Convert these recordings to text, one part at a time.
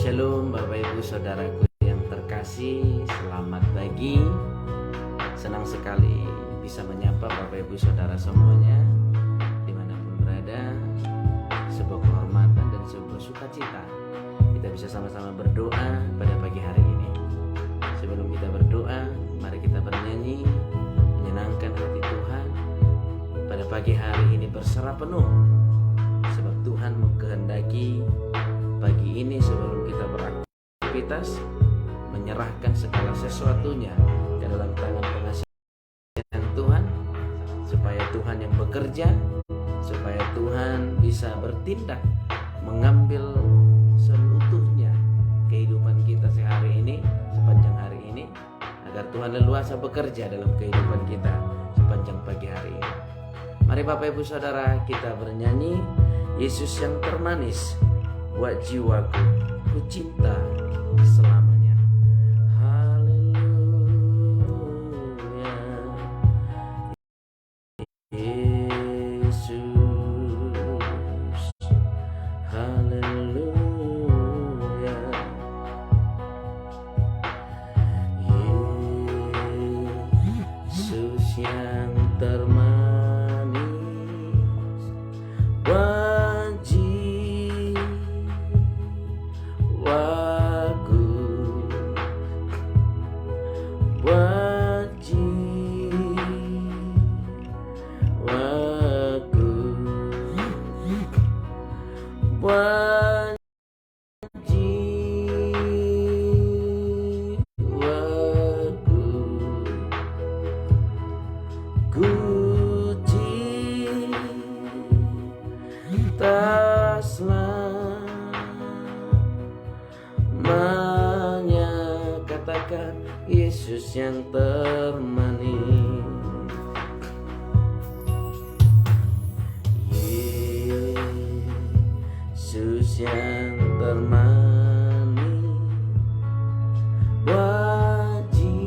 Shalom Bapak Ibu Saudaraku yang terkasih, selamat pagi. Senang sekali bisa menyapa Bapak Ibu Saudara semuanya dimanapun berada. Sebuah kehormatan dan sebuah sukacita kita bisa sama-sama berdoa pada pagi hari ini. Sebelum kita berdoa, mari kita bernyanyi menyenangkan hati Tuhan. Pada pagi hari ini berserah penuh, sebab Tuhan mengkehendaki pagi ini sebelum kita beraktivitas menyerahkan segala sesuatunya ke dalam tangan pengasihan Tuhan, supaya Tuhan yang bekerja, supaya Tuhan bisa bertindak mengambil seutuhnya kehidupan kita sehari ini, sepanjang hari ini, agar Tuhan leluasa bekerja dalam kehidupan kita sepanjang pagi hari ini. Mari Bapak Ibu Saudara, kita bernyanyi Yesus yang termanis, buat jiwaku, ku cinta selamanya. Haleluya, Yesus, haleluya, Yesus yang termanis, katakan Yesus yang termanis, Yesus yang termanis, buat jiwaku,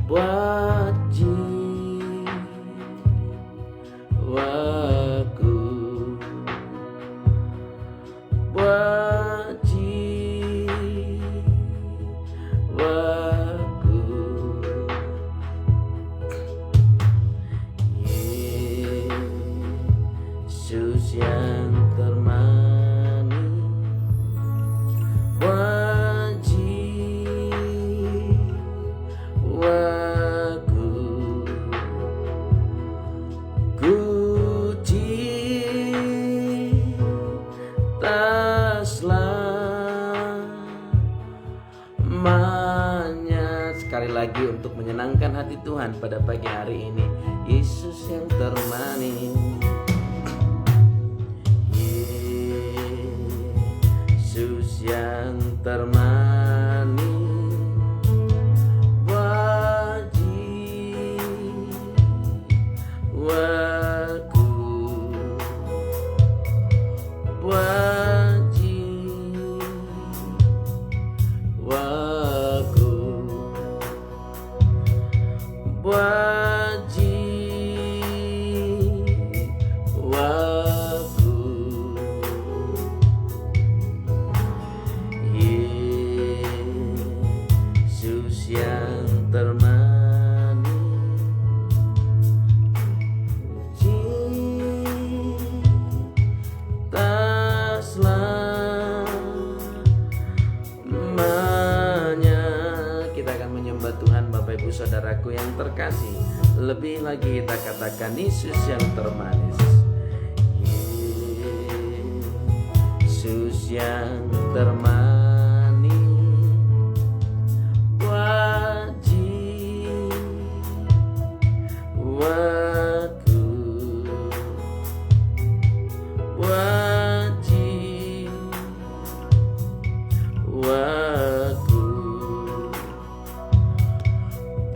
buat jiwaku, buat jiwaku, Yesus yang termanis, buat jiwaku, ku cinta selamanya. Sekali lagi untuk menyenangkan hati Tuhan pada pagi hari ini, Yesus yang termanis, Yesus yang termanis, buat jiwaku, buat jiwaku, buat jiwaku, Yesus yang termanis, cinta selamanya. Kita akan menyembah Tuhan Bapak Ibu Saudaraku yang terkasih. Lebih lagi kita katakan Yesus yang termanis, Yesus yang termanis, buat jiwaku, buat jiwaku,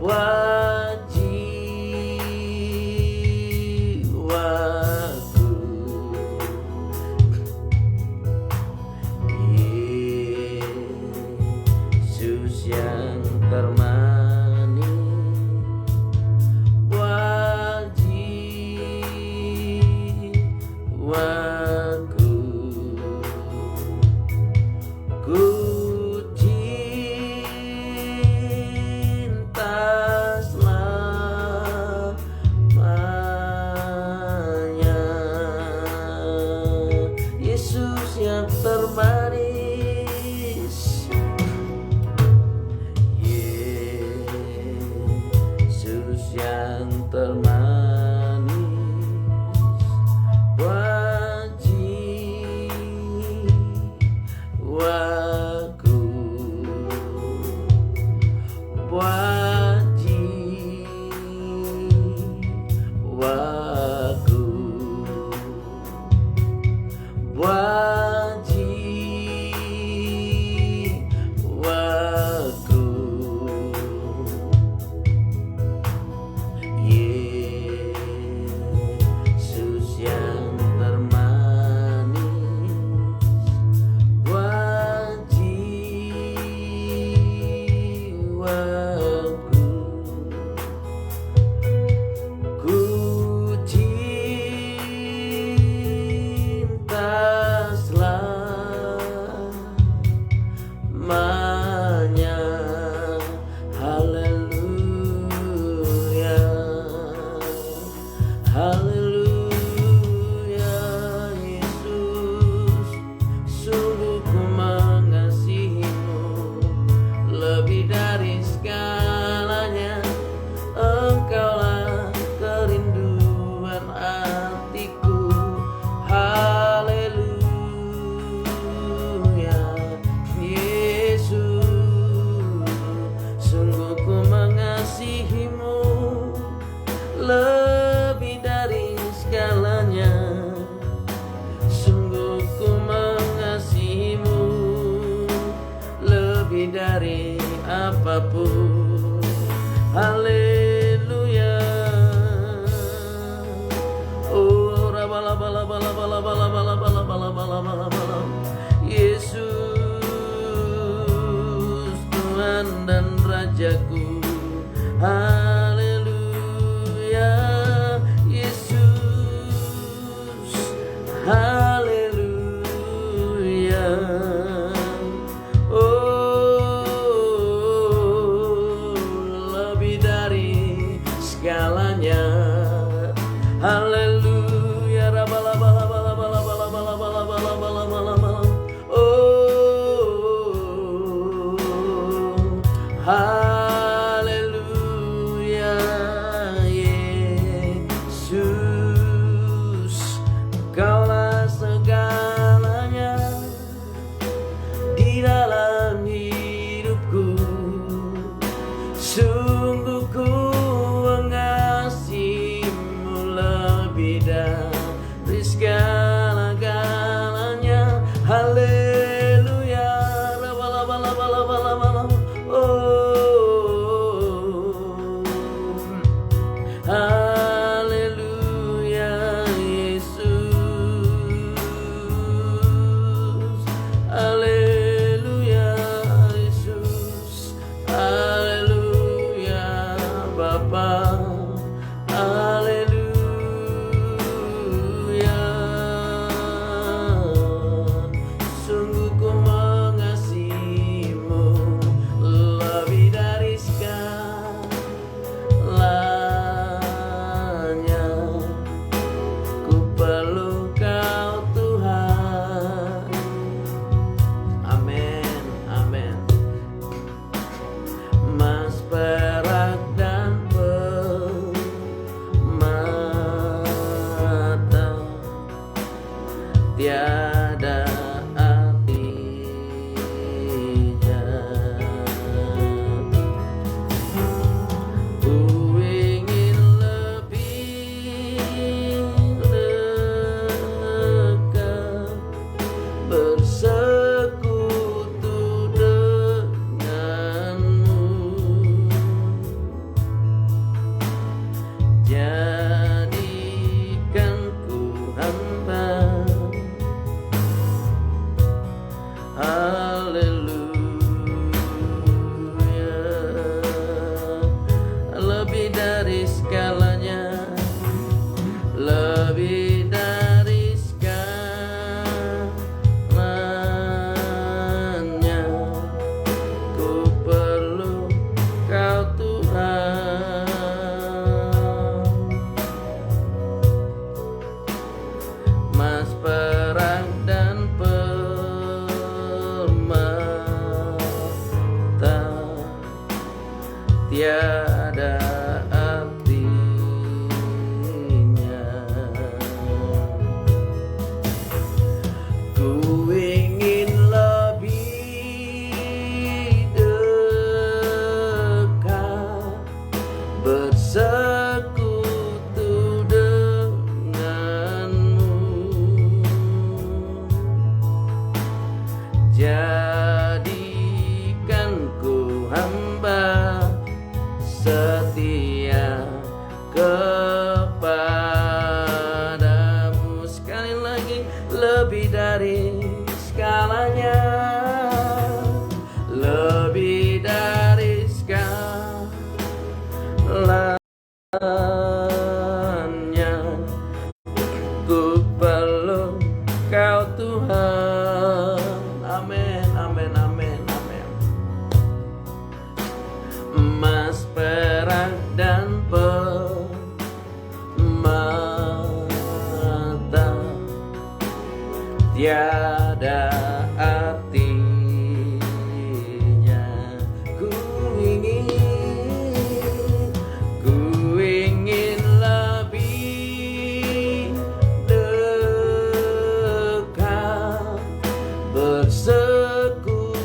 buat jiwaku, Yesus yang termanis, buat termanis buat jiwaku, buat jiwaku, buat jiwaku. Yesus yang termanis buat jiwaku, ku cinta selamanya. Haleluya, haleluya. Yesus, sungguh ku mengasihimu lebih dari segalanya. Engkaulah kerinduan hatiku. Haleluya. Yesus, sungguh ku mengasihimu lebih dari segalanya. Sungguh ku mengasihimu lebih dari apapun. Haleluya. Oh, rabalabalabalabalabalabalabalabalabalabalabalabala. Yesus, Tuhan dan Rajaku. Haleluya. Yesus, haleluya. Oh, lebih dari segalanya. Haleluya. Rabalabalabalabalabalabalabalabalabalabala. Oh, haleluya. Yesus, Kaulah segalanya di dalam hidupku. Sungguh ku mengasihimu lebih dari segala-galanya. Haleluya. Rabalabalabalabalabalabala. Oh, haleluya. Yesus, haleluya. Yesus, haleluya. Bapa, haleluya. Sungguh ku mengasihimu lebih dari segalanya. Ku perlu Kau Tuhan. Amin, amin. Mas, perak dan bersekutu denganmu. Jadikan ku hamba setia kepadamu. Sekali lagi, lebih dari skalanya, lebih dari skalanya. Ku perlu Kau Tuhan. Amin, amin, amin, amin. Emas, perak, dan permata tiada artinya. Ku ingin lebih dekat, bersekutu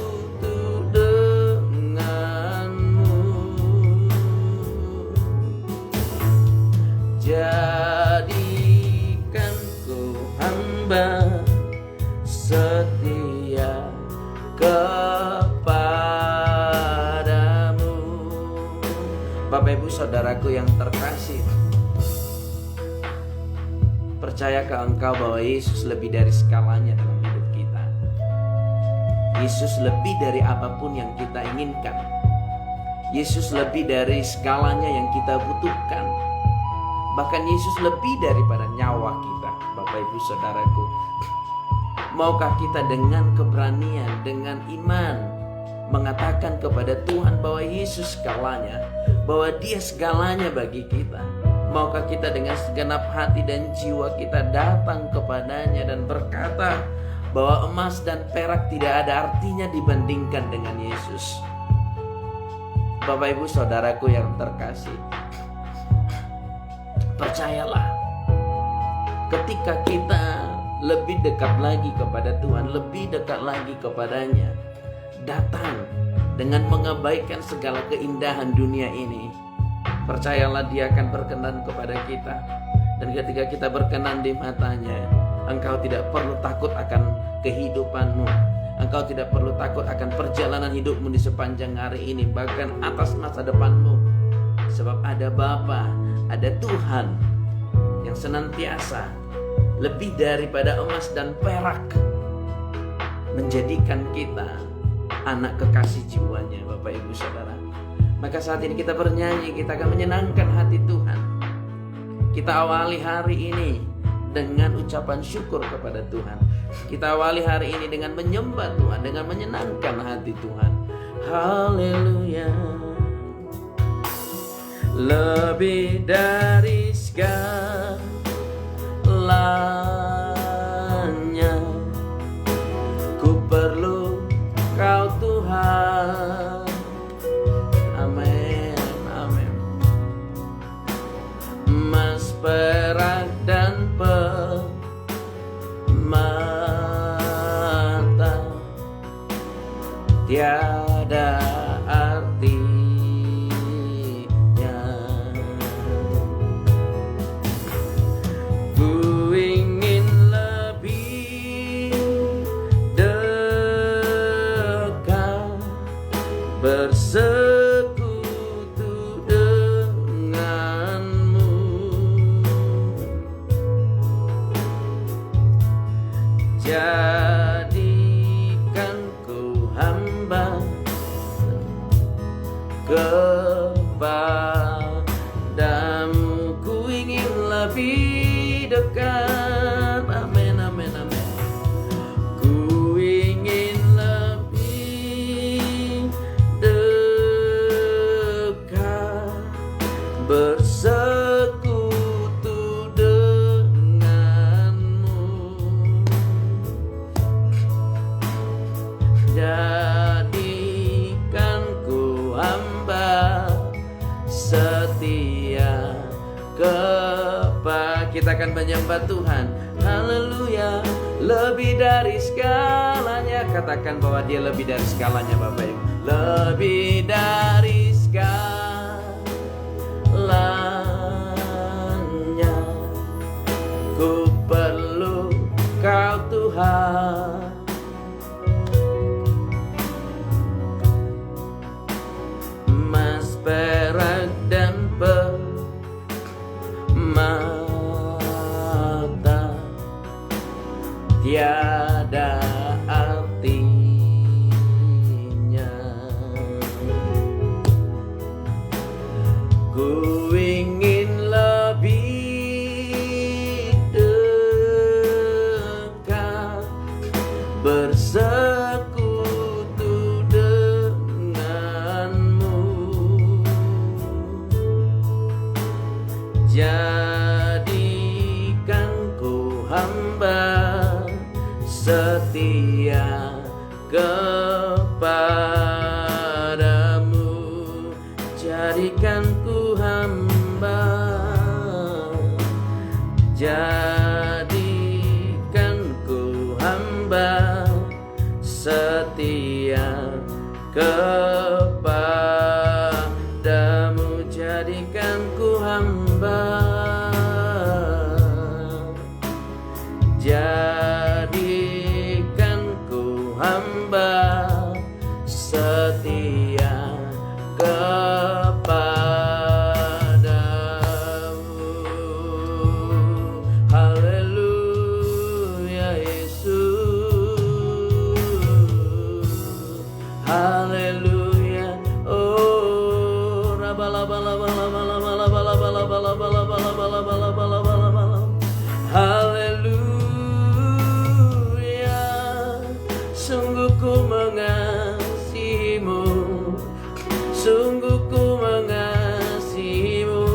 denganmu. Jadikan ku hamba setia kepadamu. Bapak Ibu Saudaraku yang terkasih, percayakah engkau bahwa Yesus lebih dari skalanya dalam hidup kita? Yesus lebih dari apapun yang kita inginkan. Yesus lebih dari skalanya yang kita butuhkan. Bahkan Yesus lebih daripada nyawa kita. Bapak Ibu Saudaraku, maukah kita dengan keberanian, dengan iman mengatakan kepada Tuhan bahwa Yesus segalanya, bahwa Dia segalanya bagi kita? Maukah kita dengan segenap hati dan jiwa kita datang kepadanya dan berkata bahwa emas dan perak tidak ada artinya dibandingkan dengan Yesus? Bapak Ibu Saudaraku yang terkasih, percayalah, ketika kita lebih dekat lagi kepada Tuhan, lebih dekat lagi kepadanya, datang dengan mengabaikan segala keindahan dunia ini, percayalah Dia akan berkenan kepada kita. Dan ketika kita berkenan di matanya, engkau tidak perlu takut akan kehidupanmu. Engkau tidak perlu takut akan perjalanan hidupmu di sepanjang hari ini, bahkan atas masa depanmu. Sebab ada Bapa, ada Tuhan yang senantiasa lebih daripada emas dan perak menjadikan kita anak kekasih jiwanya, Bapak Ibu Saudara. Maka saat ini kita bernyanyi, kita akan menyenangkan hati Tuhan. Kita awali hari ini dengan ucapan syukur kepada Tuhan. Kita awali hari ini dengan menyembah Tuhan, dengan menyenangkan hati Tuhan. Haleluya. Lebih dari segalanya, ku perlu Kau Tuhan. Amin, amin. Emas, perak, dan permata tiada artinya. Ku ingin lebih dekat, bersekutu denganmu. Jadikan ku hamba kepadamu. Ku ingin lebih dekat. Amin, amin, amin. Ku ingin lebih dekat, bersekutu denganmu. Jadikan ku hamba setia kita akan menyembah Tuhan. Haleluya. Lebih dari segalanya. Katakan bahwa Dia lebih dari segalanya, Bapak Ibu. Lebih dari segalanya. mata tiada artinya. Ku ingin lebih dekat bersekutu denganmu. Jadikan ku hamba setia kepadamu. Jadikan ku hamba, jadikan ku hamba setia kepadamu. Jadikan ku hamba, jadikan ku hamba setia kepadamu. Haleluya Yesus, haleluya. Oh, haleluya. Sungguh ku mengasihimu, sungguh ku mengasihimu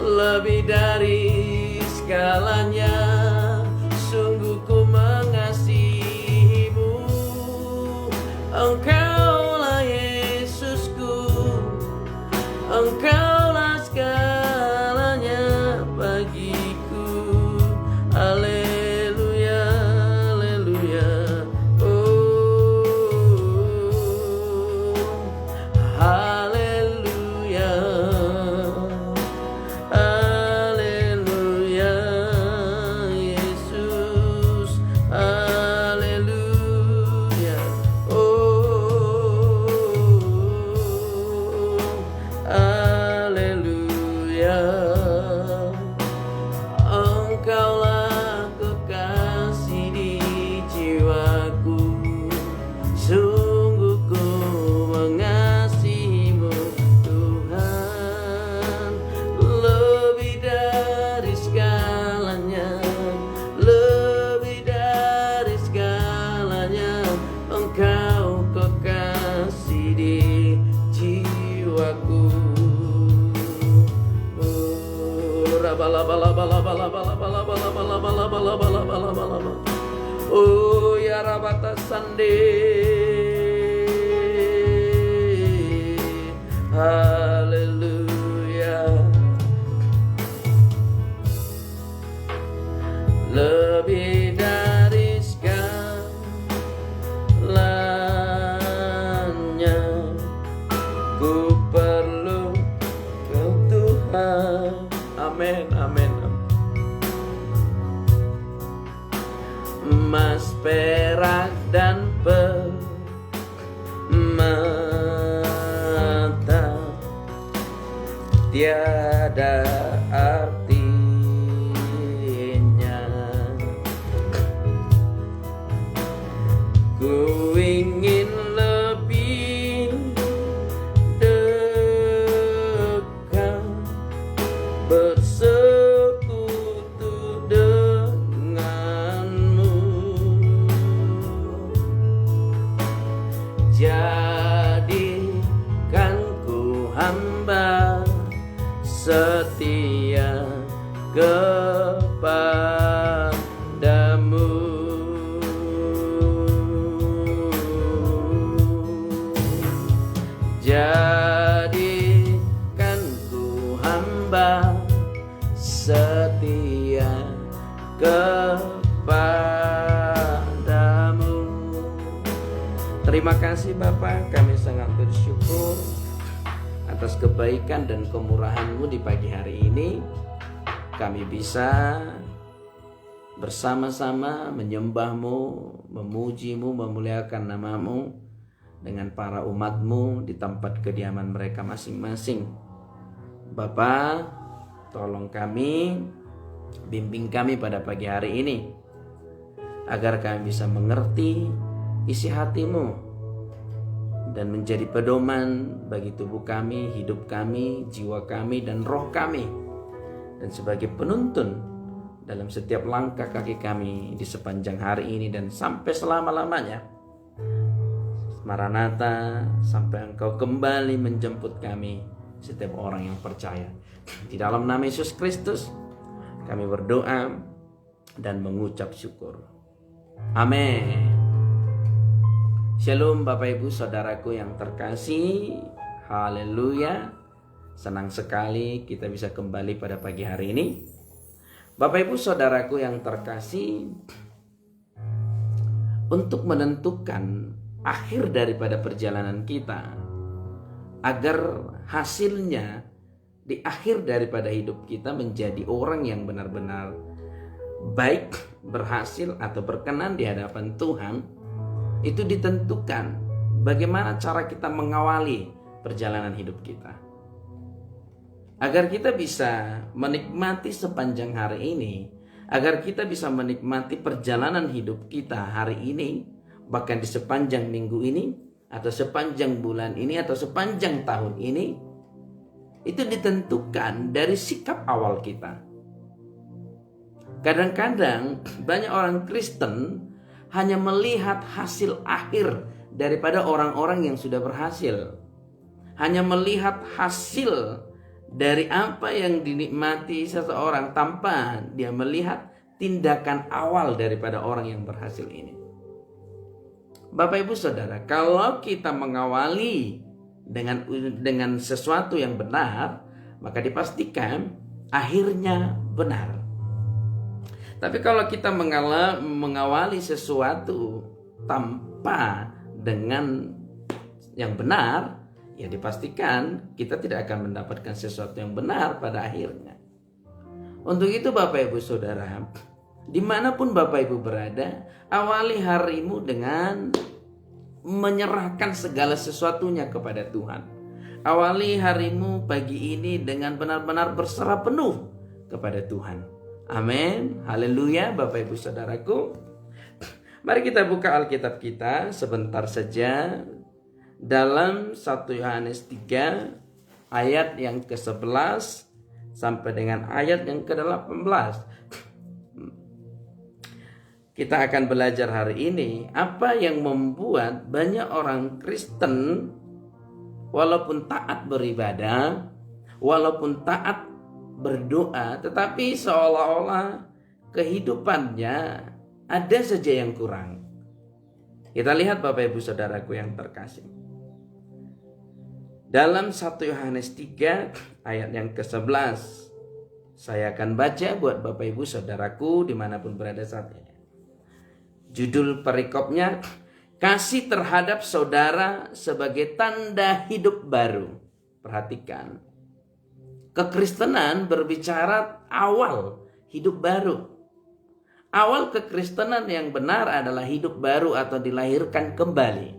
lebih dari segalanya. Sungguh ku mengasihimu, Engkaulah Yesusku, Engkaulah segalanya bagiku. Haleluya, haleluya. Oh, haleluya, haleluya Yesus, haleluya. Oh, haleluya. Engkaulah kekasih di jiwaku, sungguh ku mengasihimu Tuhan, lebih dari segalanya, lebih dari segalanya. Engkau kekasih di jiwaku. Oh ya rabata sande, haleluya. Lebih dari segalanya ku perlu Kau Tuhan. Amin, amin. Emas, perak, dan permata tiada artinya. Ku ingin lebih dekat bersekutu denganmu. Jadikan ku hamba setia kepadamu. Jadikan ku hamba setia kepadamu. Terima kasih Bapa, kami sangat bersyukur atas kebaikan dan kemurahan-Mu di pagi hari ini. Kami bisa bersama-sama menyembah-Mu, memuji-Mu, memuliakan nama-Mu dengan para umat-Mu di tempat kediaman mereka masing-masing. Bapa, tolong kami, bimbing kami pada pagi hari ini, agar kami bisa mengerti isi hati-Mu dan menjadi pedoman bagi tubuh kami, hidup kami, jiwa kami, dan roh kami, dan sebagai penuntun dalam setiap langkah kaki kami di sepanjang hari ini dan sampai selama-lamanya. Maranatha, sampai Engkau kembali menjemput kami, setiap orang yang percaya. Di dalam nama Yesus Kristus kami berdoa dan mengucap syukur. Amin. Shalom Bapak Ibu Saudaraku yang terkasih. Haleluya. Senang sekali kita bisa kembali pada pagi hari ini. Bapak Ibu Saudaraku yang terkasih, untuk menentukan akhir daripada perjalanan kita, agar hasilnya di akhir daripada hidup kita menjadi orang yang benar-benar baik, berhasil atau berkenan di hadapan Tuhan, itu ditentukan bagaimana cara kita mengawali perjalanan hidup kita. Agar kita bisa menikmati sepanjang hari ini, agar kita bisa menikmati perjalanan hidup kita hari ini, bahkan di sepanjang minggu ini, atau sepanjang bulan ini, atau sepanjang tahun ini, itu ditentukan dari sikap awal kita. Kadang-kadang banyak orang Kristen hanya melihat hasil akhir daripada orang-orang yang sudah berhasil. Hanya melihat hasil dari apa yang dinikmati seseorang tanpa dia melihat tindakan awal daripada orang yang berhasil ini. Bapak Ibu Saudara, kalau kita mengawali dengan sesuatu yang benar, maka dipastikan akhirnya benar. Tapi kalau kita mengawali sesuatu tanpa dengan yang benar, ya dipastikan kita tidak akan mendapatkan sesuatu yang benar pada akhirnya. Untuk itu Bapak Ibu Saudara, dimanapun Bapak Ibu berada, awali harimu dengan menyerahkan segala sesuatunya kepada Tuhan. Awali harimu pagi ini dengan benar-benar berserah penuh kepada Tuhan. Amin. Haleluya Bapak Ibu Saudaraku. Mari kita buka Alkitab kita sebentar saja dalam 1 Yohanes 3 ayat yang ke-11 sampai dengan ayat yang ke-18. Kita akan belajar hari ini apa yang membuat banyak orang Kristen walaupun taat beribadah, walaupun taat berdoa, tetapi seolah-olah kehidupannya ada saja yang kurang. Kita lihat Bapak Ibu Saudaraku yang terkasih. Dalam 1 Yohanes 3 ayat yang ke-11, saya akan baca buat Bapak Ibu Saudaraku dimanapun berada saat ini. Judul perikopnya, kasih terhadap saudara sebagai tanda hidup baru. Perhatikan, kekristenan berbicara awal hidup baru. Awal kekristenan yang benar adalah hidup baru atau dilahirkan kembali.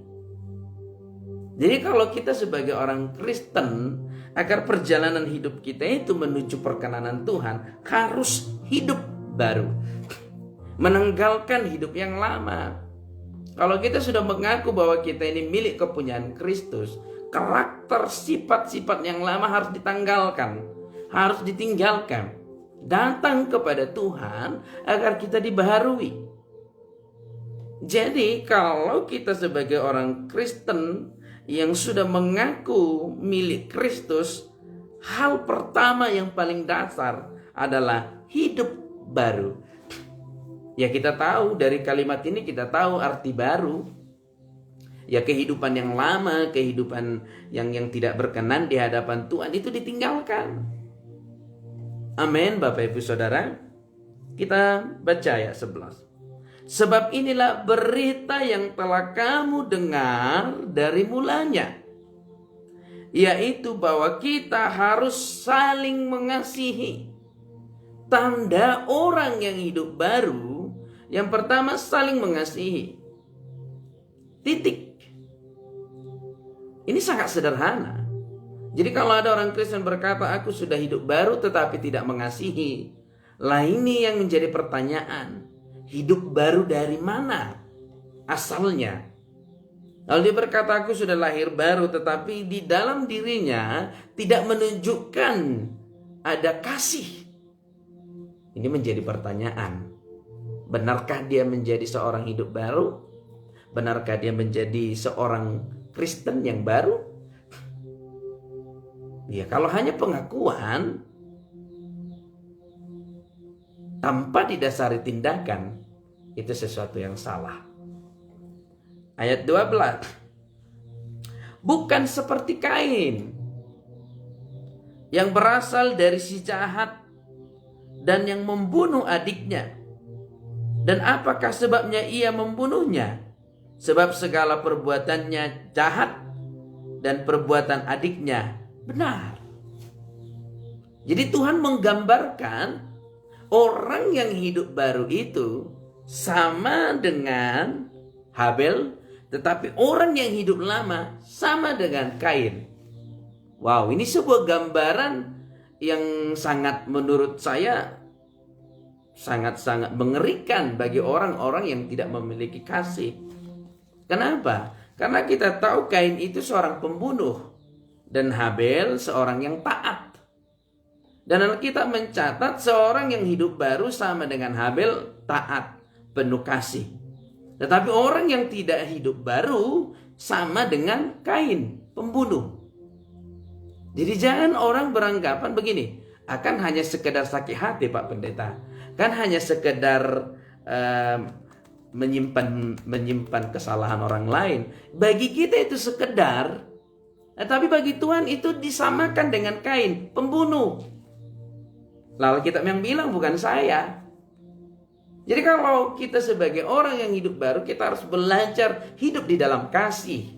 Jadi kalau kita sebagai orang Kristen, agar perjalanan hidup kita itu menuju perkenanan Tuhan, harus hidup baru. Menanggalkan hidup yang lama. Kalau kita sudah mengaku bahwa kita ini milik kepunyaan Kristus, karakter sifat-sifat yang lama harus ditanggalkan, harus ditinggalkan. Datang kepada Tuhan agar kita dibaharui. Jadi kalau kita sebagai orang Kristen yang sudah mengaku milik Kristus, hal pertama yang paling dasar adalah hidup baru. Ya kita tahu dari kalimat ini, kita tahu arti baru. Ya kehidupan yang lama, kehidupan yang tidak berkenan di hadapan Tuhan itu ditinggalkan. Amin Bapak Ibu Saudara. Kita baca ayat 11. Sebab inilah berita yang telah kamu dengar dari mulanya, yaitu bahwa kita harus saling mengasihi. Tanda orang yang hidup baru, yang pertama saling mengasihi. Titik. Ini sangat sederhana. Jadi kalau ada orang Kristen berkata, aku sudah hidup baru tetapi tidak mengasihi. Lah ini yang menjadi pertanyaan. Hidup baru dari mana asalnya? Lalu dia berkata, aku sudah lahir baru tetapi di dalam dirinya tidak menunjukkan ada kasih. Ini menjadi pertanyaan. Benarkah dia menjadi seorang hidup baru? Benarkah dia menjadi seorang Kristen yang baru? Ya, kalau hanya pengakuan tanpa didasari tindakan, itu sesuatu yang salah. Ayat 12. Bukan seperti Kain yang berasal dari si jahat dan yang membunuh adiknya. Dan apakah sebabnya ia membunuhnya? Sebab segala perbuatannya jahat dan perbuatan adiknya benar. Jadi Tuhan menggambarkan orang yang hidup baru itu sama dengan Habel, tetapi orang yang hidup lama sama dengan Kain. Wow, ini sebuah gambaran yang sangat, menurut saya, sangat-sangat mengerikan bagi orang-orang yang tidak memiliki kasih. Kenapa? Karena kita tahu Kain itu seorang pembunuh dan Habel seorang yang taat. Dan Alkitab mencatat seorang yang hidup baru sama dengan Habel, taat, penuh kasih. Tetapi orang yang tidak hidup baru sama dengan Kain, pembunuh. Jadi jangan orang beranggapan begini, akan hanya sekedar sakit hati Pak Pendeta, kan hanya sekedar menyimpan kesalahan orang lain. Bagi kita itu sekedar, tapi bagi Tuhan itu disamakan dengan Kain, pembunuh. Lalu Alkitab yang bilang, bukan saya. Jadi kalau kita sebagai orang yang hidup baru, kita harus belajar hidup di dalam kasih.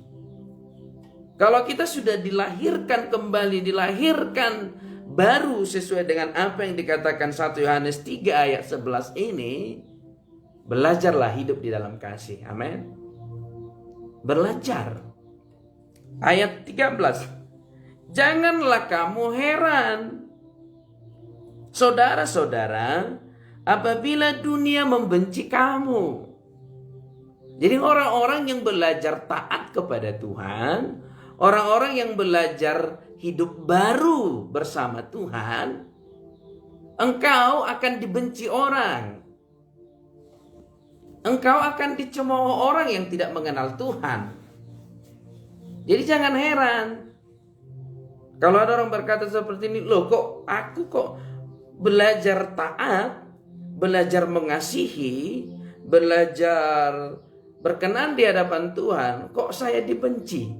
Kalau kita sudah dilahirkan kembali, dilahirkan baru sesuai dengan apa yang dikatakan 1 Yohanes 3 ayat 11 ini, belajarlah hidup di dalam kasih. Amin. Belajar. Ayat 13. Janganlah kamu heran, saudara-saudara, apabila dunia membenci kamu. Jadi orang-orang yang belajar taat kepada Tuhan, orang-orang yang belajar hidup baru bersama Tuhan, engkau akan dibenci orang. Engkau akan dicemooh orang yang tidak mengenal Tuhan. Jadi jangan heran kalau ada orang berkata seperti ini, loh kok aku kok belajar taat, belajar mengasihi, belajar berkenan di hadapan Tuhan, kok saya dibenci?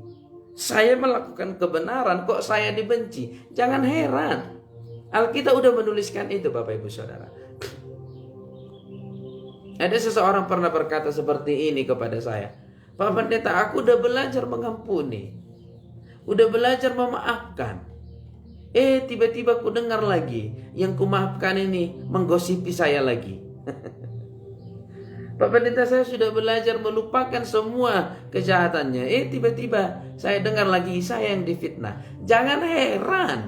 Saya melakukan kebenaran, kok saya dibenci? Jangan heran. Alkitab udah menuliskan itu, Bapak Ibu Saudara. Ada seseorang pernah berkata seperti ini kepada saya, Pak Pendeta, aku udah belajar mengampuni, udah belajar memaafkan. Tiba-tiba ku dengar lagi, yang kumaafkan ini menggosipi saya lagi. Pak Pendeta, saya sudah belajar melupakan semua kejahatannya. Tiba-tiba saya dengar lagi saya yang difitnah. Jangan heran.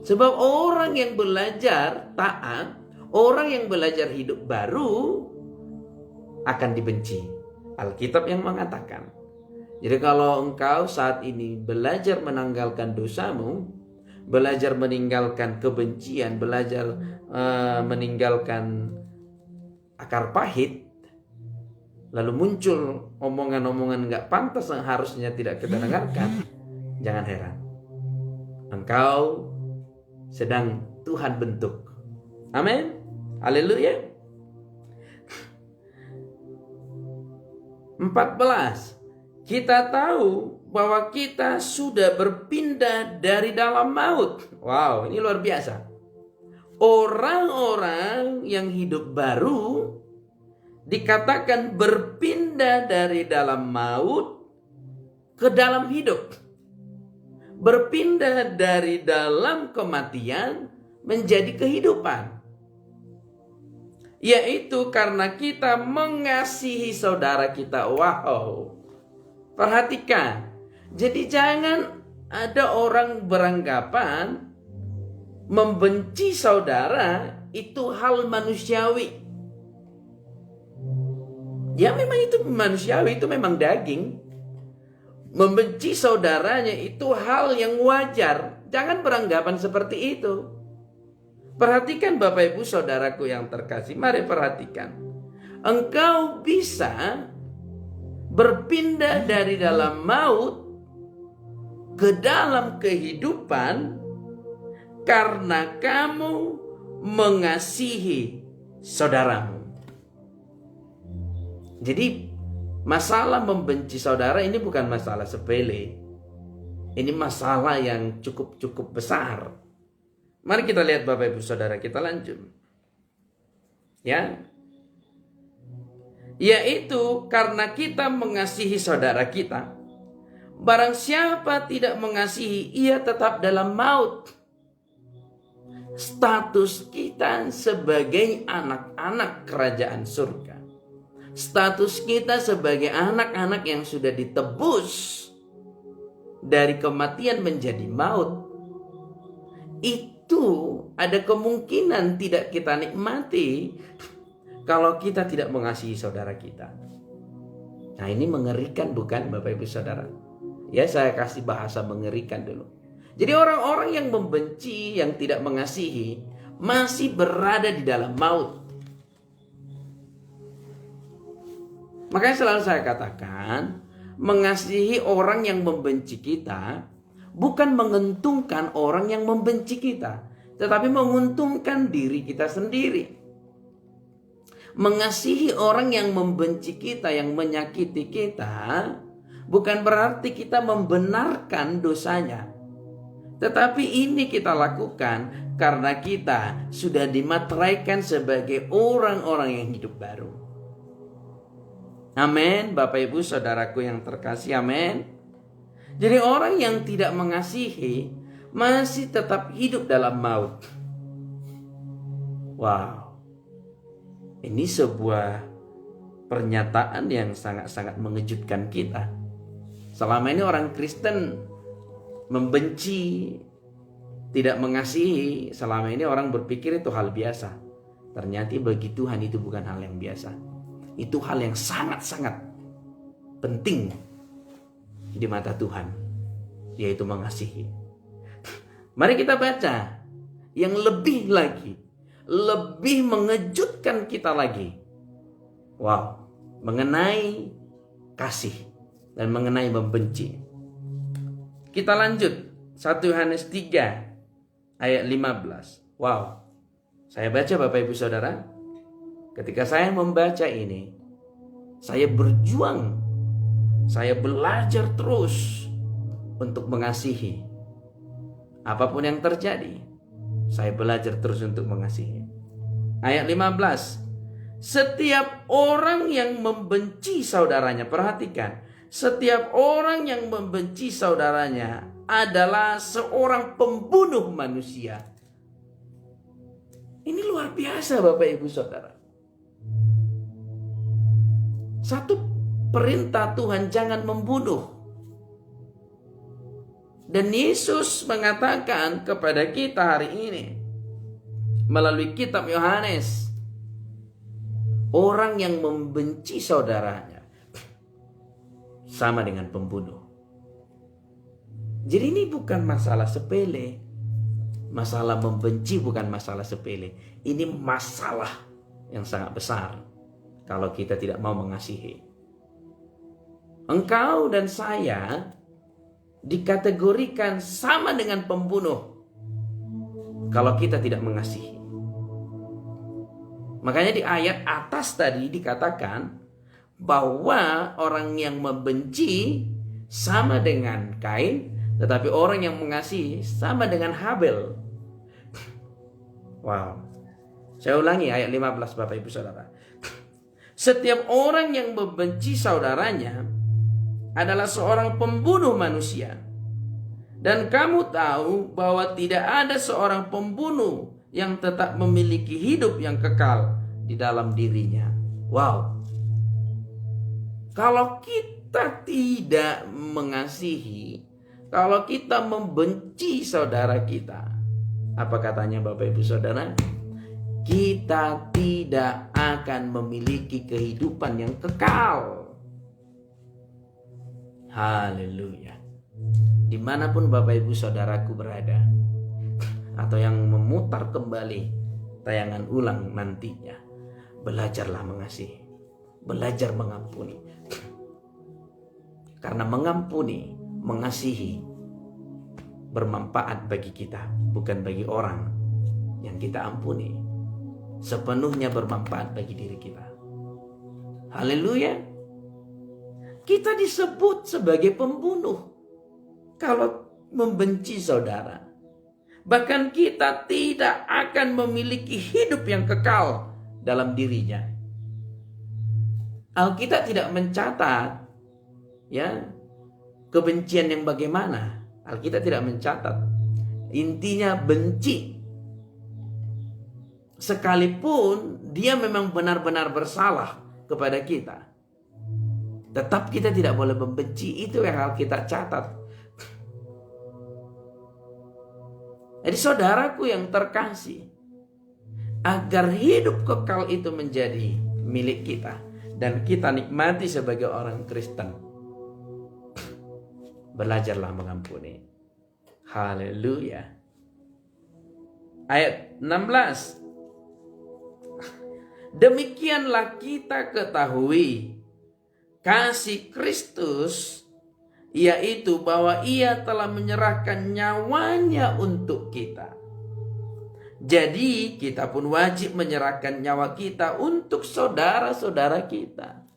Sebab orang yang belajar taat, orang yang belajar hidup baru akan dibenci. Alkitab yang mengatakan. Jadi kalau engkau saat ini belajar menanggalkan dosamu, belajar meninggalkan kebencian, belajar meninggalkan akar pahit, lalu muncul omongan-omongan gak pantas yang harusnya tidak kita dengarkan, jangan heran. Engkau sedang Tuhan bentuk. Amin. Haleluya. 14. Kita tahu bahwa kita sudah berpindah dari dalam maut. Wow, ini luar biasa. Orang-orang yang hidup baru dikatakan berpindah dari dalam maut ke dalam hidup. Berpindah dari dalam kematian menjadi kehidupan. Yaitu karena kita mengasihi saudara kita. Wow. Perhatikan. Jadi jangan ada orang beranggapan membenci saudara itu hal manusiawi. Ya memang itu manusiawi, itu memang daging. Membenci saudaranya itu hal yang wajar. Jangan beranggapan seperti itu. Perhatikan Bapak Ibu Saudaraku yang terkasih, mari perhatikan. Engkau bisa berpindah dari dalam maut ke dalam kehidupan karena kamu mengasihi saudaramu. Jadi masalah membenci saudara ini bukan masalah sepele. Ini masalah yang cukup besar. Mari kita lihat Bapak Ibu Saudara, kita lanjut. Ya. Yaitu karena kita mengasihi saudara kita. Barang siapa tidak mengasihi, ia tetap dalam maut. Status kita sebagai anak-anak kerajaan surga, status kita sebagai anak-anak yang sudah ditebus dari kematian menjadi maut, itu ada kemungkinan tidak kita nikmati kalau kita tidak mengasihi saudara kita. Nah, ini mengerikan bukan Bapak Ibu Saudara? Ya, saya kasih bahasa mengerikan dulu. Jadi orang-orang yang membenci, yang tidak mengasihi, masih berada di dalam maut. Makanya selalu saya katakan, mengasihi orang yang membenci kita bukan menguntungkan orang yang membenci kita, tetapi menguntungkan diri kita sendiri. Mengasihi orang yang membenci kita, yang menyakiti kita, bukan berarti kita membenarkan dosanya. Tetapi ini kita lakukan karena kita sudah dimateraikan sebagai orang-orang yang hidup baru. Amin, Bapak Ibu Saudaraku yang terkasih, amin. Jadi orang yang tidak mengasihi masih tetap hidup dalam maut. Wow. Ini sebuah pernyataan yang sangat-sangat mengejutkan kita. Selama ini orang Kristen membenci, tidak mengasihi, selama ini orang berpikir itu hal biasa. Ternyata bagi Tuhan itu bukan hal yang biasa. Itu hal yang sangat-sangat penting di mata Tuhan, yaitu mengasihi. Mari kita baca yang lebih lagi, lebih mengejutkan kita lagi. Wow, mengenai kasih dan mengenai membenci. Kita lanjut 1 Yohanes 3 ayat 15. Wow. Saya baca Bapak Ibu Saudara. Ketika saya membaca ini, saya berjuang. Saya belajar terus untuk mengasihi. Apapun yang terjadi, saya belajar terus untuk mengasihi. Ayat 15. Setiap orang yang membenci saudaranya, perhatikan. Setiap orang yang membenci saudaranya adalah seorang pembunuh manusia. Ini luar biasa Bapak Ibu Saudara. Satu perintah Tuhan, jangan membunuh. Dan Yesus mengatakan kepada kita hari ini melalui kitab Yohanes, orang yang membenci saudaranya sama dengan pembunuh. Jadi ini bukan masalah sepele. Masalah membenci bukan masalah sepele. Ini masalah yang sangat besar kalau kita tidak mau mengasihi. Engkau dan saya dikategorikan sama dengan pembunuh kalau kita tidak mengasihi. Makanya di ayat atas tadi dikatakan bahwa orang yang membenci sama dengan Kain, tetapi orang yang mengasihi sama dengan Habel. Wow. Saya ulangi ayat 15 Bapak Ibu Saudara. Setiap orang yang membenci saudaranya adalah seorang pembunuh manusia. Dan kamu tahu bahwa tidak ada seorang pembunuh yang tetap memiliki hidup yang kekal di dalam dirinya. Wow. Kalau kita tidak mengasihi, Kalau kita membenci saudara kita, apa katanya Bapak Ibu Saudara? Kita tidak akan memiliki kehidupan yang kekal. Haleluya. Dimanapun Bapak Ibu Saudaraku berada, atau yang memutar kembali tayangan ulang nantinya, belajarlah mengasihi, belajar mengampuni. Karena mengampuni, mengasihi bermanfaat bagi kita, bukan bagi orang yang kita ampuni. Sepenuhnya bermanfaat bagi diri kita. Haleluya. Kita disebut sebagai pembunuh kalau membenci saudara. Bahkan kita tidak akan memiliki hidup yang kekal dalam dirinya. Alkitab tidak mencatat ya kebencian yang bagaimana. Alkitab tidak mencatat. Intinya benci. Sekalipun dia memang benar-benar bersalah kepada kita, tetap kita tidak boleh membenci. Itu yang Alkitab catat. Jadi saudaraku yang terkasih, agar hidup kekal itu menjadi milik kita dan kita nikmati sebagai orang Kristen, belajarlah mengampuni. Haleluya. Ayat 16. Demikianlah kita ketahui kasih Kristus, yaitu bahwa Ia telah menyerahkan nyawanya untuk kita. Jadi kita pun wajib menyerahkan nyawa kita untuk saudara-saudara kita.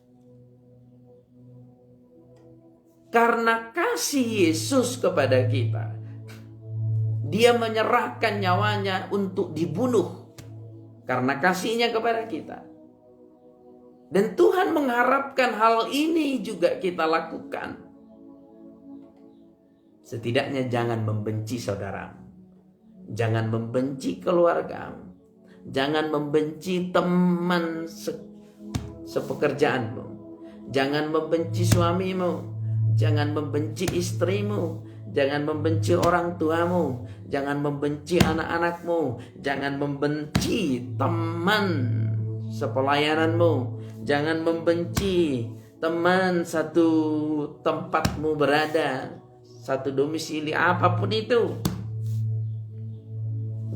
Karena kasih Yesus kepada kita, Dia menyerahkan nyawanya untuk dibunuh. Karena kasihnya kepada kita. Dan Tuhan mengharapkan hal ini juga kita lakukan. Setidaknya jangan membenci saudaramu. Jangan membenci keluargamu. Jangan membenci teman sepekerjaanmu. Jangan membenci suamimu. Jangan membenci istrimu. Jangan membenci orang tuamu. Jangan membenci anak-anakmu. Jangan membenci teman sepelayananmu. Jangan membenci teman satu tempatmu berada, satu domisili, apapun itu.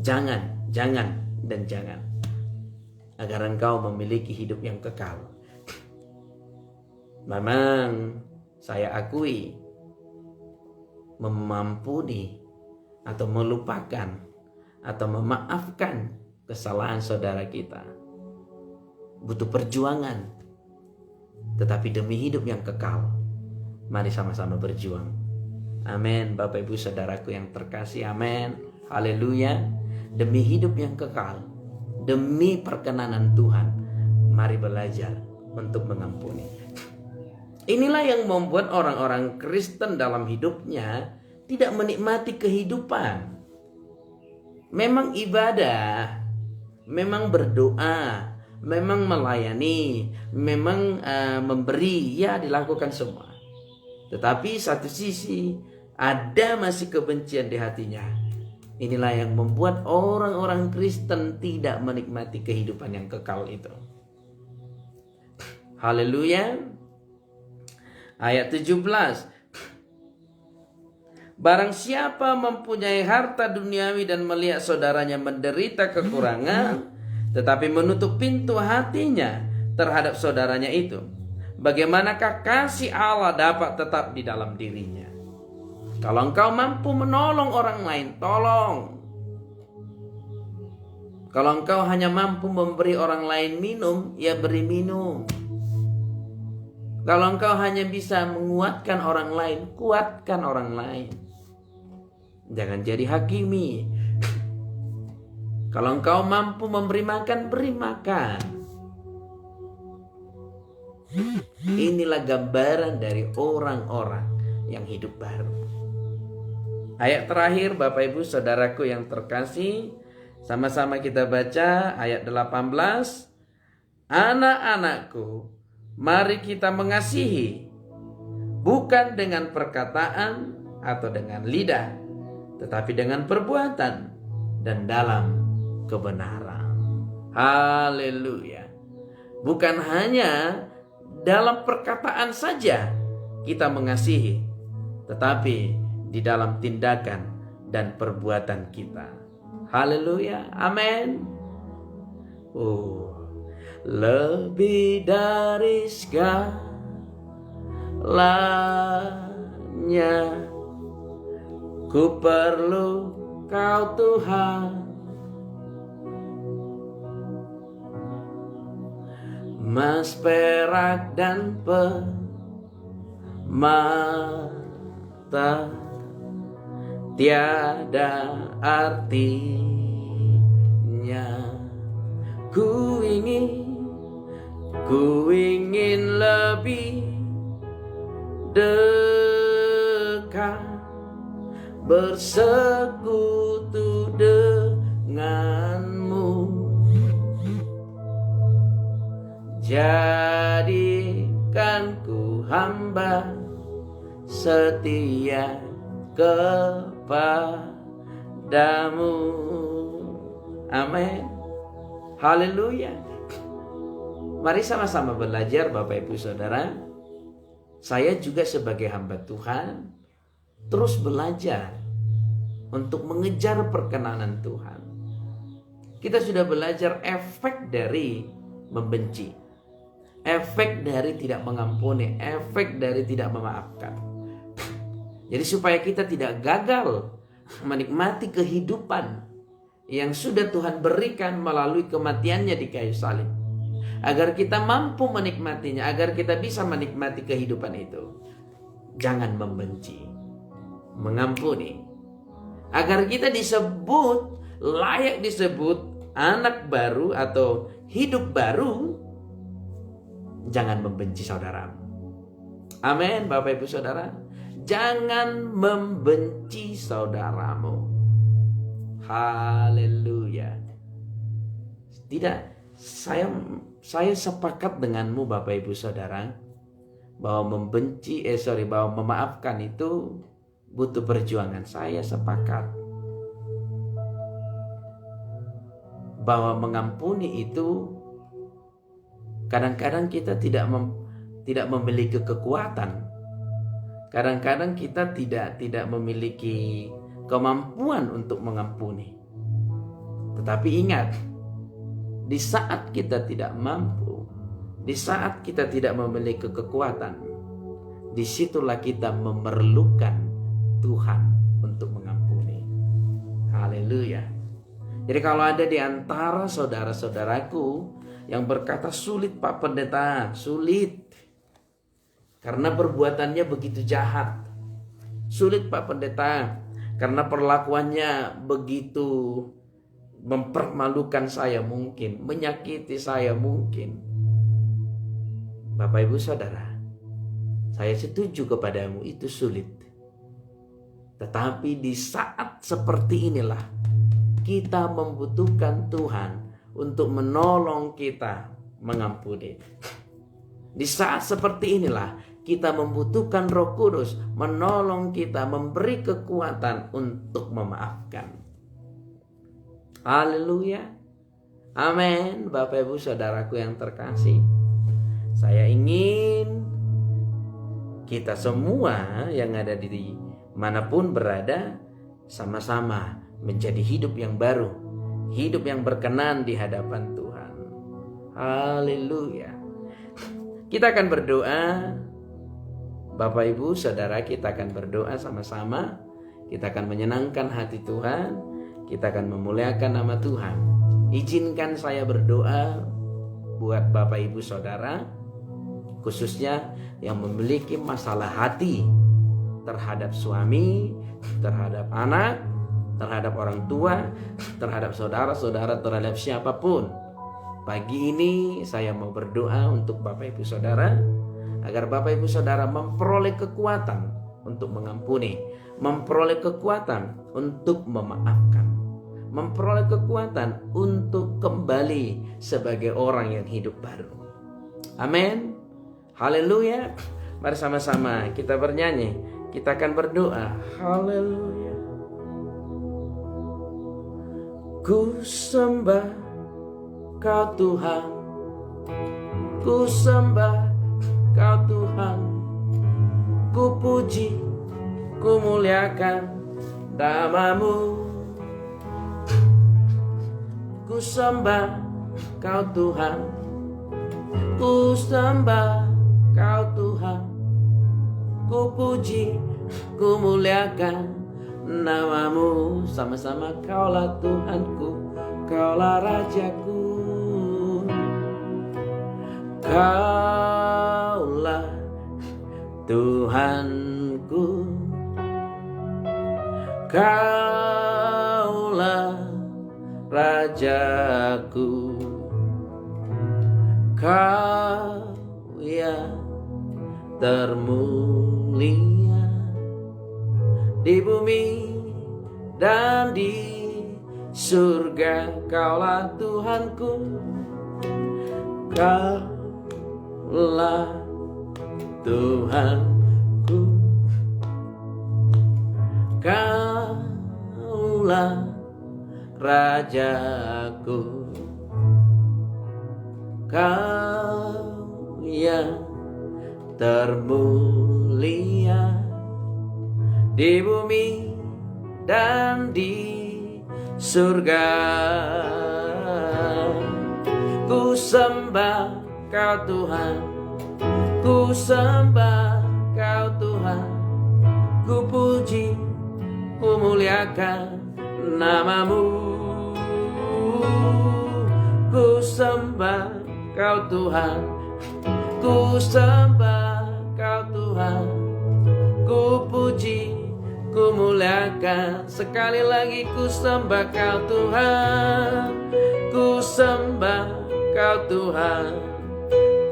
Jangan, dan jangan. Agar engkau memiliki hidup yang kekal. Memang saya akui, mengampuni atau melupakan atau memaafkan kesalahan saudara kita butuh perjuangan. Tetapi demi hidup yang kekal, mari sama-sama berjuang. Amin. Bapak Ibu Saudaraku yang terkasih, amin. Haleluya. Demi hidup yang kekal, demi perkenanan Tuhan, mari belajar untuk mengampuni. Inilah yang membuat orang-orang Kristen dalam hidupnya tidak menikmati kehidupan. Memang ibadah, memang berdoa, memang melayani, memang memberi, ya dilakukan semua. Tetapi satu sisi ada masih kebencian di hatinya. Inilah yang membuat orang-orang Kristen tidak menikmati kehidupan yang kekal itu. Haleluya. Ayat 17. Barang siapa mempunyai harta duniawi dan melihat saudaranya menderita kekurangan, tetapi menutup pintu hatinya terhadap saudaranya itu, bagaimanakah kasih Allah dapat tetap di dalam dirinya? Kalau engkau mampu menolong orang lain, tolong. Kalau engkau hanya mampu memberi orang lain minum, ya beri minum. Kalau engkau hanya bisa menguatkan orang lain, kuatkan orang lain. Jangan jadi hakimi. Kalau engkau mampu memberi makan, beri makan. Inilah gambaran dari orang-orang yang hidup baru. Ayat terakhir, Bapak Ibu Saudaraku yang terkasih, sama-sama kita baca ayat 18. Anak-anakku, mari kita mengasihi, bukan dengan perkataan atau dengan lidah, tetapi dengan perbuatan dan dalam kebenaran. Haleluya. Bukan hanya dalam perkataan saja kita mengasihi, tetapi di dalam tindakan dan perbuatan kita. Haleluya. Amin. Lebih dari segalanya, ku perlu Kau Tuhan. Emas, perak, dan permata tiada artinya. Ku ingin lebih dekat, bersekutu denganmu. Jadikan ku hamba setia kepadamu. Amin. Haleluya. Mari sama-sama belajar Bapak Ibu Saudara. Saya juga sebagai hamba Tuhan terus belajar untuk mengejar perkenanan Tuhan. Kita sudah belajar efek dari membenci, efek dari tidak mengampuni, efek dari tidak memaafkan. Jadi supaya kita tidak gagal menikmati kehidupan yang sudah Tuhan berikan melalui kematiannya di kayu salib, agar kita mampu menikmatinya, agar kita bisa menikmati kehidupan itu, jangan membenci, mengampuni, agar kita disebut, layak disebut anak baru atau hidup baru. Jangan membenci saudaramu. Amin, Bapak Ibu Saudara. Jangan membenci saudaramu. Haleluya. Tidak, saya sepakat denganmu Bapak Ibu Saudara, bahwa bahwa memaafkan itu butuh perjuangan. Saya sepakat. Bahwa mengampuni itu kadang-kadang kita tidak memiliki kekuatan. Kadang-kadang kita tidak memiliki kemampuan untuk mengampuni. Tetapi ingat, di saat kita tidak mampu, di saat kita tidak memiliki kekuatan, disitulah kita memerlukan Tuhan untuk mengampuni. Haleluya. Jadi kalau ada di antara saudara-saudaraku yang berkata, sulit Pak Pendeta, sulit karena perbuatannya begitu jahat. Sulit Pak Pendeta karena perlakuannya begitu mempermalukan saya mungkin, menyakiti saya mungkin. Bapak Ibu Saudara, saya setuju kepadamu itu sulit. Tetapi di saat seperti inilah kita membutuhkan Tuhan untuk menolong kita mengampuni. Di saat seperti inilah kita membutuhkan Roh Kudus menolong kita, memberi kekuatan untuk memaafkan. Haleluya. Amin. Bapak Ibu Saudaraku yang terkasih, saya ingin kita semua yang ada di manapun berada sama-sama menjadi hidup yang baru, hidup yang berkenan di hadapan Tuhan. Haleluya. Kita akan berdoa. Bapak Ibu Saudara, kita akan berdoa sama-sama. Kita akan menyenangkan hati Tuhan. Kita akan memuliakan nama Tuhan. Izinkan saya berdoa buat Bapak Ibu Saudara, khususnya yang memiliki masalah hati terhadap suami, terhadap anak, terhadap orang tua, terhadap saudara-saudara, terhadap siapapun. Pagi ini saya mau berdoa untuk Bapak Ibu Saudara, agar Bapak Ibu Saudara memperoleh kekuatan untuk mengampuni, memperoleh kekuatan untuk memaafkan, memperoleh kekuatan untuk kembali sebagai orang yang hidup baru. Amin. Haleluya. Mari sama-sama kita bernyanyi. Kita akan berdoa. Haleluya. Ku sembah Kau Tuhan, ku sembah Kau Tuhan, ku puji, ku muliakan nama-Mu. Ku sembah Kau Tuhan, ku sembah Kau Tuhan, ku puji, ku muliakan nama-Mu. Sama-sama. Kaulah Tuhanku, Kaulah Rajaku, Kaulah Tuhanku, Kaulah Rajaku, Kau yang termulia di bumi dan di surga. Kaulah Tuhanku, Kaulah Tuhanku, Kaulah Rajaku, Kau yang termulia di bumi dan di surga. Ku sembah Kau Tuhan, ku sembah Kau Tuhan, ku puji, ku muliakan nama-Mu. Ku sembah Kau Tuhan, ku sembah Kau Tuhan, ku puji, ku muliakan. Sekali lagi ku sembah Kau Tuhan, ku sembah Kau Tuhan,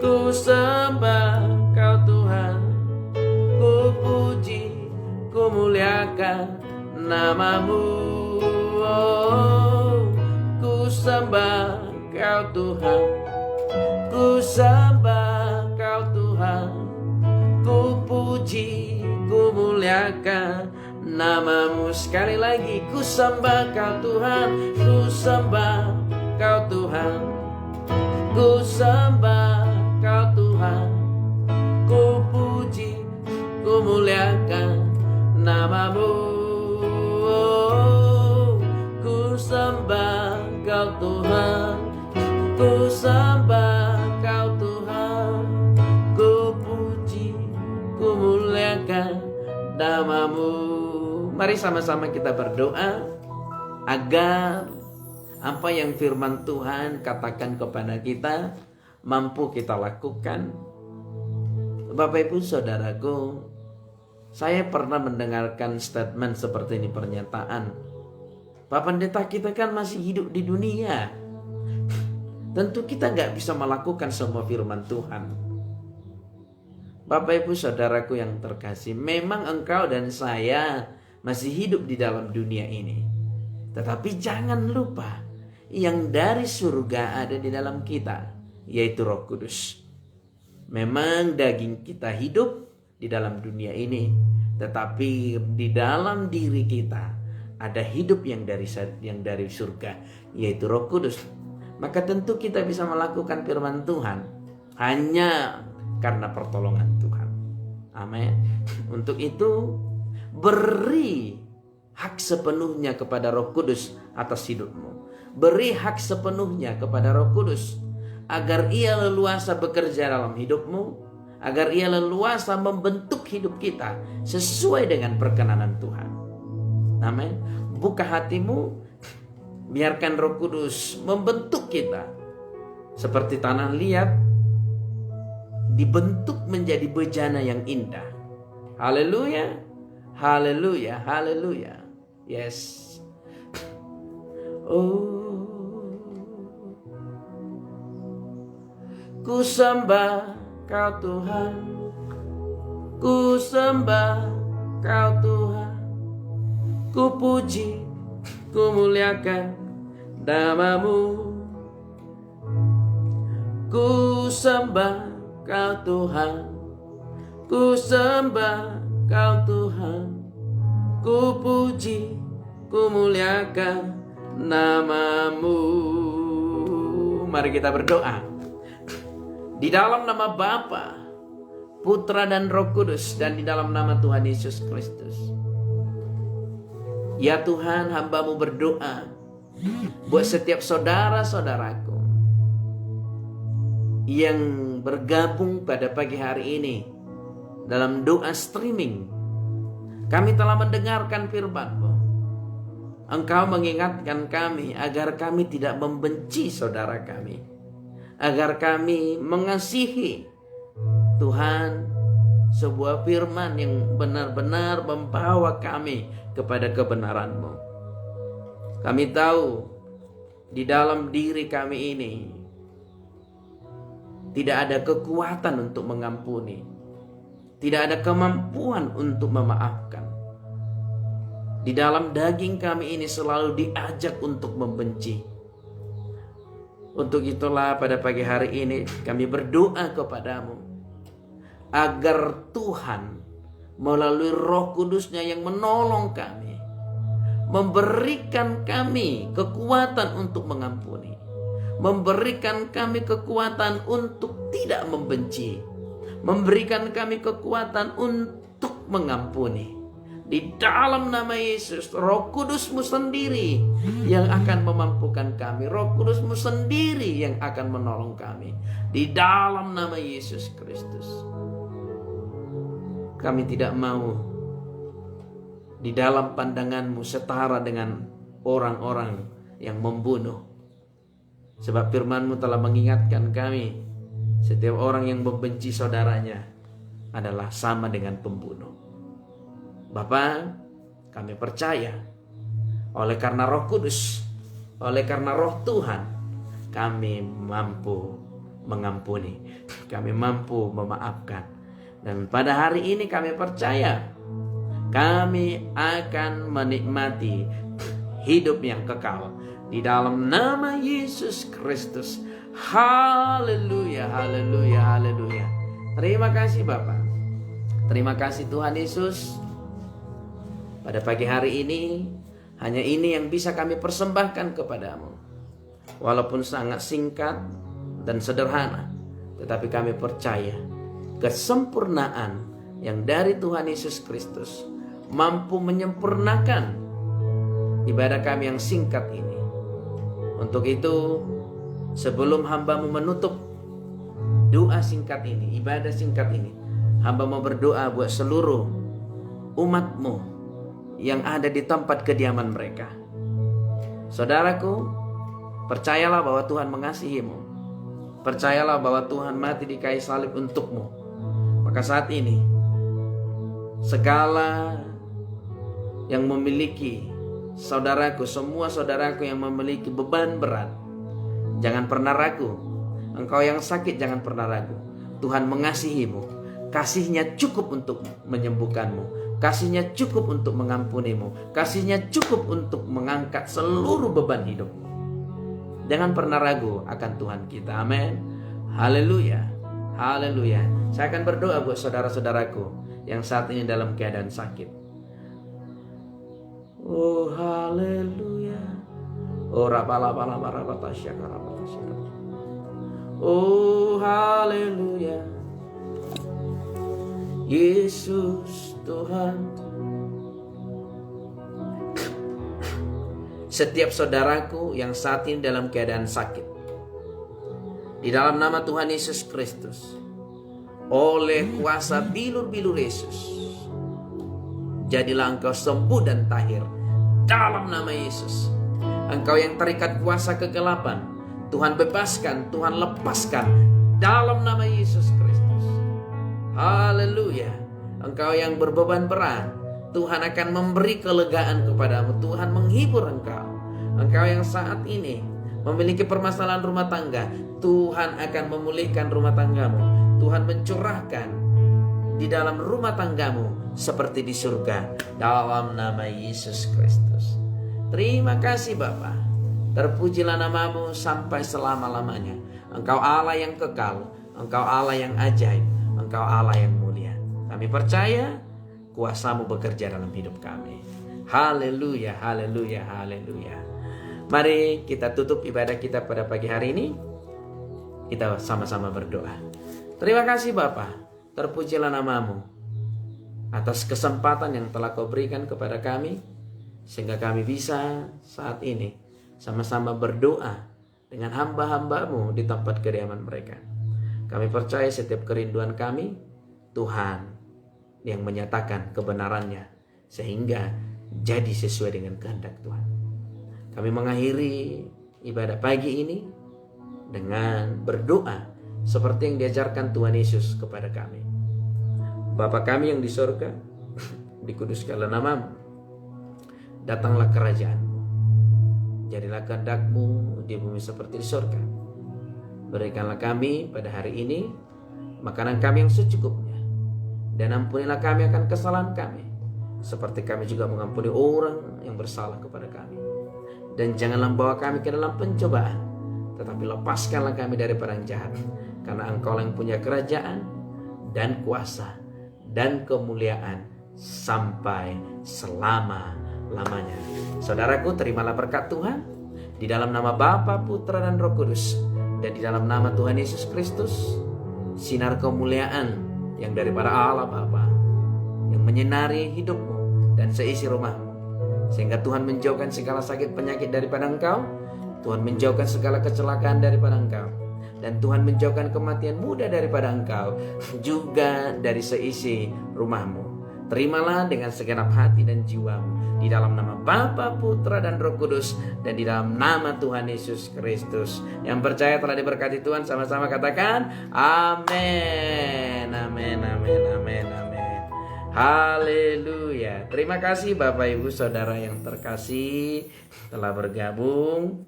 ku sembah Kau Tuhan, ku puji, ku muliakan nama-Mu. Oh, ku sembah Kau Tuhan, ku sembah Kau Tuhan, ku puji, ku muliakan nama-Mu. Sekali lagi ku sembah Kau Tuhan, ku sembah Kau Tuhan, ku sembah Kau Tuhan, ku puji, ku muliakan nama-Mu. Oh, ku sembah Kau Tuhan, ku sembah Kau Tuhan, ku puji, ku muliakan nama-Mu. Mari sama-sama kita berdoa agar apa yang firman Tuhan katakan kepada kita mampu kita lakukan. Bapak Ibu Saudaraku, saya pernah mendengarkan statement seperti ini, pernyataan, Pak Pendeta, kita kan masih hidup di dunia, tentu kita gak bisa melakukan semua firman Tuhan. Bapak Ibu Saudaraku yang terkasih, memang engkau dan saya masih hidup di dalam dunia ini, tetapi jangan lupa yang dari surga ada di dalam kita, yaitu Roh Kudus. Memang daging kita hidup di dalam dunia ini, tetapi di dalam diri kita ada hidup yang dari surga, yaitu Roh Kudus. Maka tentu kita bisa melakukan firman Tuhan hanya karena pertolongan Tuhan. Amin. Untuk itu beri hak sepenuhnya kepada Roh Kudus atas hidupmu. Beri hak sepenuhnya kepada Roh Kudus agar Ia leluasa bekerja dalam hidupmu, agar Ia leluasa membentuk hidup kita sesuai dengan perkenanan Tuhan. Amin. Buka hatimu, biarkan Roh Kudus membentuk kita seperti tanah liat dibentuk menjadi bejana yang indah. Haleluya, haleluya, haleluya. Yes. Oh, ku sembah Kau Tuhan, ku sembah Kau Tuhan, ku puji, ku muliakan nama-Mu. Ku sembah Kau Tuhan, ku sembah Kau Tuhan, ku puji, ku muliakan nama-Mu. Mari kita berdoa. Di dalam nama Bapa, Putra dan Roh Kudus, dan di dalam nama Tuhan Yesus Kristus. Ya Tuhan, hamba-Mu berdoa buat setiap saudara-saudaraku yang bergabung pada pagi hari ini dalam doa streaming. Kami telah mendengarkan firman-Mu. Engkau mengingatkan kami agar kami tidak membenci saudara kami, agar kami mengasihi. Tuhan, sebuah firman yang benar-benar membawa kami kepada kebenaran-Mu. Kami tahu di dalam diri kami ini tidak ada kekuatan untuk mengampuni, tidak ada kemampuan untuk memaafkan. Di dalam daging kami ini selalu diajak untuk membenci. Untuk itulah pada pagi hari ini kami berdoa kepadamu agar Tuhan melalui Roh Kudus-Nya yang menolong kami, memberikan kami kekuatan untuk mengampuni, memberikan kami kekuatan untuk tidak membenci, memberikan kami kekuatan untuk mengampuni. Di dalam nama Yesus, Roh Kudus-Mu sendiri yang akan memampukan kami, Roh Kudus-Mu sendiri yang akan menolong kami. Di dalam nama Yesus Kristus, kami tidak mau di dalam pandangan-Mu setara dengan orang-orang yang membunuh. Sebab firman-Mu telah mengingatkan kami, setiap orang yang membenci saudaranya adalah sama dengan pembunuh. Bapa, kami percaya oleh karena Roh Kudus, oleh karena Roh Tuhan, kami mampu mengampuni, kami mampu memaafkan. Dan pada hari ini kami percaya kami akan menikmati hidup yang kekal di dalam nama Yesus Kristus. Haleluya, haleluya, haleluya. Terima kasih Bapa. Terima kasih Tuhan Yesus. Pada pagi hari ini, hanya ini yang bisa kami persembahkan kepadamu. Walaupun sangat singkat dan sederhana, tetapi kami percaya kesempurnaan yang dari Tuhan Yesus Kristus mampu menyempurnakan ibadah kami yang singkat ini. Untuk itu, sebelum hamba-Mu menutup doa singkat ini, ibadah singkat ini, hamba mau berdoa buat seluruh umat-Mu yang ada di tempat kediaman mereka. Saudaraku, percayalah bahwa Tuhan mengasihimu. Percayalah bahwa Tuhan mati di kayu salib untukmu. Maka saat ini, segala yang memiliki saudaraku, semua saudaraku yang memiliki beban berat, jangan pernah ragu. Engkau yang sakit, jangan pernah ragu. Tuhan mengasihimu. Kasih-Nya cukup untuk menyembuhkanmu. Kasih-Nya cukup untuk mengampunimu. Kasih-Nya cukup untuk mengangkat seluruh beban hidupmu. Jangan pernah ragu akan Tuhan kita. Amin. Haleluya. Haleluya. Saya akan berdoa buat saudara-saudaraku yang saat ini dalam keadaan sakit. Oh haleluya. Oh oh haleluya. Yesus Tuhan. Setiap saudaraku yang saat ini dalam keadaan sakit, di dalam nama Tuhan Yesus Kristus, oleh kuasa bilur-bilur Yesus, jadilah engkau sembuh dan tahir dalam nama Yesus. Engkau yang terikat kuasa kegelapan, Tuhan bebaskan, Tuhan lepaskan dalam nama Yesus Kristus. Haleluya. Engkau yang berbeban berat, Tuhan akan memberi kelegaan kepadamu. Tuhan menghibur engkau. Engkau yang saat ini memiliki permasalahan rumah tangga, Tuhan akan memulihkan rumah tanggamu. Tuhan mencurahkan di dalam rumah tanggamu seperti di surga dalam nama Yesus Kristus. Terima kasih Bapa. Terpujilah nama-Mu sampai selama-lamanya. Engkau Allah yang kekal, Engkau Allah yang ajaib, Engkau Allah yang mulia. Kami percaya kuasa-Mu bekerja dalam hidup kami. Haleluya, haleluya, haleluya. Mari kita tutup ibadah kita pada pagi hari ini. Kita sama-sama berdoa. Terima kasih Bapa, terpujilah nama-Mu atas kesempatan yang telah Kau berikan kepada kami, sehingga kami bisa saat ini sama-sama berdoa dengan hamba-hamba-Mu di tempat kediaman mereka. Kami percaya setiap kerinduan kami, Tuhan yang menyatakan kebenarannya, sehingga jadi sesuai dengan kehendak Tuhan. Kami mengakhiri ibadah pagi ini dengan berdoa seperti yang diajarkan Tuhan Yesus kepada kami. Bapa kami yang di surga, dikuduskanlah nama-Mu, datanglah kerajaan-Mu, jadilah kehendak-Mu di bumi seperti di surga. Berikanlah kami pada hari ini makanan kami yang secukupnya, dan ampunilah kami akan kesalahan kami, seperti kami juga mengampuni orang yang bersalah kepada kami. Dan janganlah bawa kami ke dalam pencobaan, tetapi lepaskanlah kami daripada yang jahat, karena Engkau yang punya kerajaan dan kuasa dan kemuliaan sampai selama-lamanya. Saudaraku, terimalah berkat Tuhan di dalam nama Bapa, Putra, dan Roh Kudus, dan di dalam nama Tuhan Yesus Kristus. Sinar kemuliaan yang daripada Allah Bapa yang menyinari hidupmu dan seisi rumahmu, sehingga Tuhan menjauhkan segala sakit penyakit daripada engkau, Tuhan menjauhkan segala kecelakaan daripada engkau, dan Tuhan menjauhkan kematian muda daripada engkau, juga dari seisi rumahmu. Terimalah dengan segenap hati dan jiwamu, di dalam nama Bapa, Putra, dan Roh Kudus, dan di dalam nama Tuhan Yesus Kristus. Yang percaya telah diberkati Tuhan, sama-sama katakan amin, amin, amin, amin, amin. Haleluya. Terima kasih Bapak Ibu Saudara yang terkasih telah bergabung.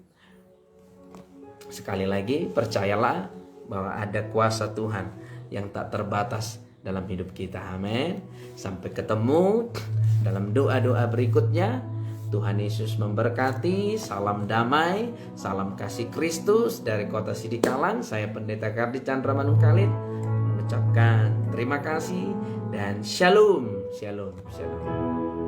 Sekali lagi, percayalah bahwa ada kuasa Tuhan yang tak terbatas dalam hidup kita. Amin. Sampai ketemu dalam doa-doa berikutnya. Tuhan Yesus memberkati. Salam damai, salam kasih Kristus dari kota Sidikalang. Saya Pendeta Kardi Chandra Manungkalit mengucapkan terima kasih dan shalom, shalom, shalom.